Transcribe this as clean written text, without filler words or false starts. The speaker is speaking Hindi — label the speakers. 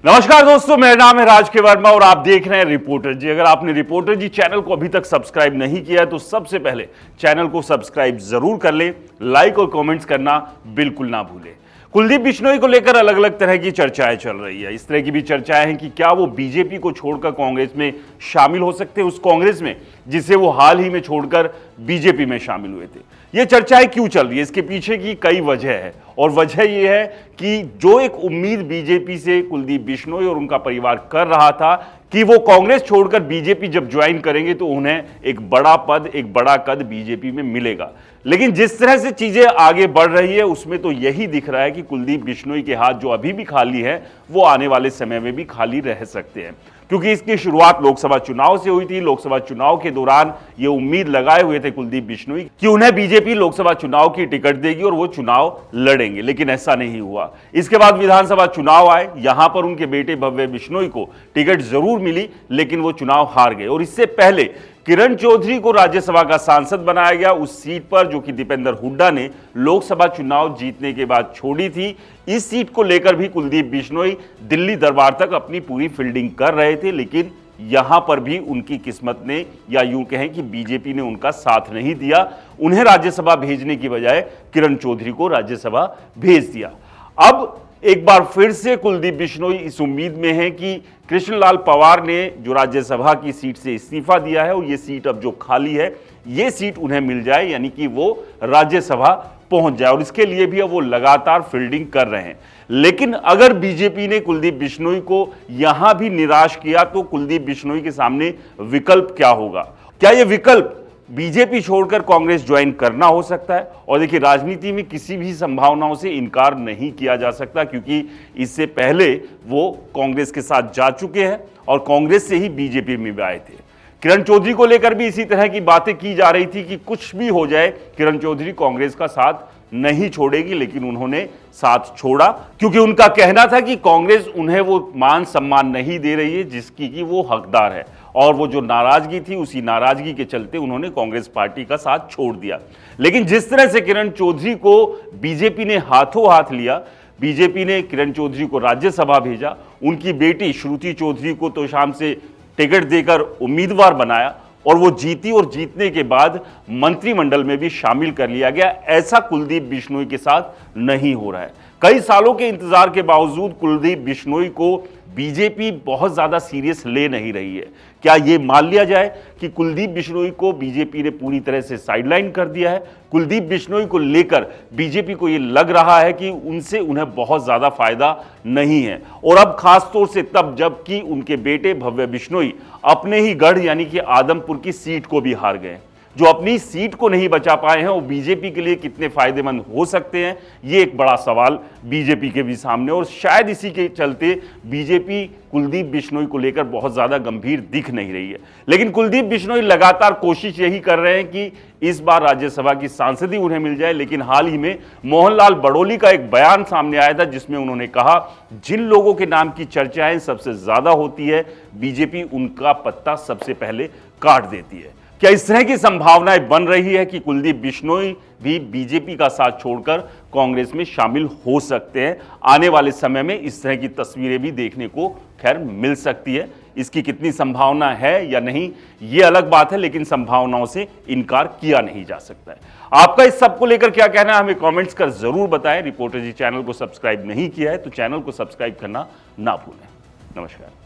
Speaker 1: नमस्कार दोस्तों, मेरा नाम है राज के वर्मा और आप देख रहे हैं रिपोर्टर जी। अगर आपने रिपोर्टर जी चैनल को अभी तक सब्सक्राइब नहीं किया है तो सबसे पहले चैनल को सब्सक्राइब जरूर कर लें, लाइक और कमेंट्स करना बिल्कुल ना भूलें। कुलदीप बिश्नोई को लेकर अलग अलग तरह की चर्चाएं चल रही है। इस तरह की भी चर्चाएं हैं कि क्या वो बीजेपी को छोड़कर कांग्रेस में शामिल हो सकते हैं, उस कांग्रेस में जिसे वो हाल ही में छोड़कर बीजेपी में शामिल हुए थे। ये चर्चाएं क्यों चल रही है, इसके पीछे की कई वजह है और वजह ये है कि जो एक उम्मीद बीजेपी से कुलदीप बिश्नोई और उनका परिवार कर रहा था कि वो कांग्रेस छोड़कर बीजेपी जब ज्वाइन करेंगे तो उन्हें एक बड़ा पद, एक बड़ा कद बीजेपी में मिलेगा। लेकिन जिस तरह से चीजें आगे बढ़ रही है उसमें तो यही दिख रहा है कि कुलदीप बिश्नोई के हाथ जो अभी भी खाली है वो आने वाले समय में भी खाली रह सकते हैं, क्योंकि इसकी शुरुआत लोकसभा चुनाव से हुई थी। लोकसभा चुनाव के दौरान ये उम्मीद लगाए हुए थे कुलदीप बिश्नोई कि उन्हें बीजेपी लोकसभा चुनाव की टिकट देगी और वो चुनाव लड़ेंगे, लेकिन ऐसा नहीं हुआ। इसके बाद विधानसभा चुनाव आए, यहां पर उनके बेटे भव्य बिश्नोई को टिकट जरूर मिली लेकिन वो चुनाव हार गए। और इससे पहले किरण चौधरी को राज्यसभा का सांसद बनाया गया, उस सीट पर जो कि दीपेंद्र हुड्डा ने लोकसभा चुनाव जीतने के बाद छोड़ी थी। इस सीट को लेकर भी कुलदीप बिश्नोई दिल्ली दरबार तक अपनी पूरी फील्डिंग कर रहे थे, लेकिन यहां पर भी उनकी किस्मत ने, या यूं कहें कि बीजेपी ने उनका साथ नहीं दिया। उन्हें राज्यसभा भेजने की बजाय किरण चौधरी को राज्यसभा भेज दिया। अब एक बार फिर से कुलदीप बिश्नोई इस उम्मीद में है कि कृष्णलाल पवार ने जो राज्यसभा की सीट से इस्तीफा दिया है और ये सीट अब जो खाली है ये सीट उन्हें मिल जाए, यानी कि वो राज्यसभा पहुंच जाए। और इसके लिए भी अब वो लगातार फील्डिंग कर रहे हैं। लेकिन अगर बीजेपी ने कुलदीप बिश्नोई को यहां भी निराश किया तो कुलदीप बिश्नोई के सामने विकल्प क्या होगा? क्या ये विकल्प बीजेपी छोड़कर कांग्रेस ज्वाइन करना हो सकता है? और देखिए, राजनीति में किसी भी संभावनाओं से इनकार नहीं किया जा सकता, क्योंकि इससे पहले वो कांग्रेस के साथ जा चुके हैं और कांग्रेस से ही बीजेपी में भी आए थे। किरण चौधरी को लेकर भी इसी तरह की बातें की जा रही थी कि कुछ भी हो जाए किरण चौधरी कांग्रेस का साथ नहीं छोड़ेगी, लेकिन उन्होंने साथ छोड़ा क्योंकि उनका कहना था कि कांग्रेस उन्हें वो मान सम्मान नहीं दे रही है जिसकी कि वो हकदार है। और वो जो नाराजगी थी, उसी नाराजगी के चलते उन्होंने कांग्रेस पार्टी का साथ छोड़ दिया। लेकिन जिस तरह से किरण चौधरी को बीजेपी ने हाथों हाथ लिया, बीजेपी ने किरण चौधरी को राज्यसभा भेजा, उनकी बेटी श्रुति चौधरी को तो शाम से टिकट देकर उम्मीदवार बनाया और वो जीती और जीतने के बाद मंत्रिमंडल में भी शामिल कर लिया गया। ऐसा कुलदीप बिश्नोई के साथ नहीं हो रहा है। कई सालों के इंतजार के बावजूद कुलदीप बिश्नोई को बीजेपी बहुत ज्यादा सीरियस ले नहीं रही है। क्या यह मान लिया जाए कि कुलदीप बिश्नोई को बीजेपी ने पूरी तरह से साइडलाइन कर दिया है? कुलदीप बिश्नोई को लेकर बीजेपी को यह लग रहा है कि उनसे उन्हें बहुत ज्यादा फायदा नहीं है, और अब खासतौर से तब जबकि उनके बेटे भव्य बिश्नोई अपने ही गढ़ यानी कि आदमपुर की सीट को भी हार गए। जो अपनी सीट को नहीं बचा पाए हैं वो बीजेपी के लिए कितने फायदेमंद हो सकते हैं, ये एक बड़ा सवाल बीजेपी के भी सामने। और शायद इसी के चलते बीजेपी कुलदीप बिश्नोई को लेकर बहुत ज्यादा गंभीर दिख नहीं रही है। लेकिन कुलदीप बिश्नोई लगातार कोशिश यही कर रहे हैं कि इस बार राज्यसभा की सांसदी उन्हें मिल जाए। लेकिन हाल ही में मोहनलाल बड़ोली का एक बयान सामने आया था जिसमें उन्होंने कहा, जिन लोगों के नाम की चर्चाएं सबसे ज्यादा होती है बीजेपी उनका पत्ता सबसे पहले काट देती है। क्या इस तरह की संभावनाएं बन रही है कि कुलदीप बिश्नोई भी बीजेपी का साथ छोड़कर कांग्रेस में शामिल हो सकते हैं? आने वाले समय में इस तरह की तस्वीरें भी देखने को खैर मिल सकती है। इसकी कितनी संभावना है या नहीं ये अलग बात है, लेकिन संभावनाओं से इनकार किया नहीं जा सकता है। आपका इस सब को लेकर क्या कहना है हमें कमेंट्स कर जरूर बताएं। रिपोर्टर जी चैनल को सब्सक्राइब नहीं किया है तो चैनल को सब्सक्राइब करना ना भूलें। नमस्कार।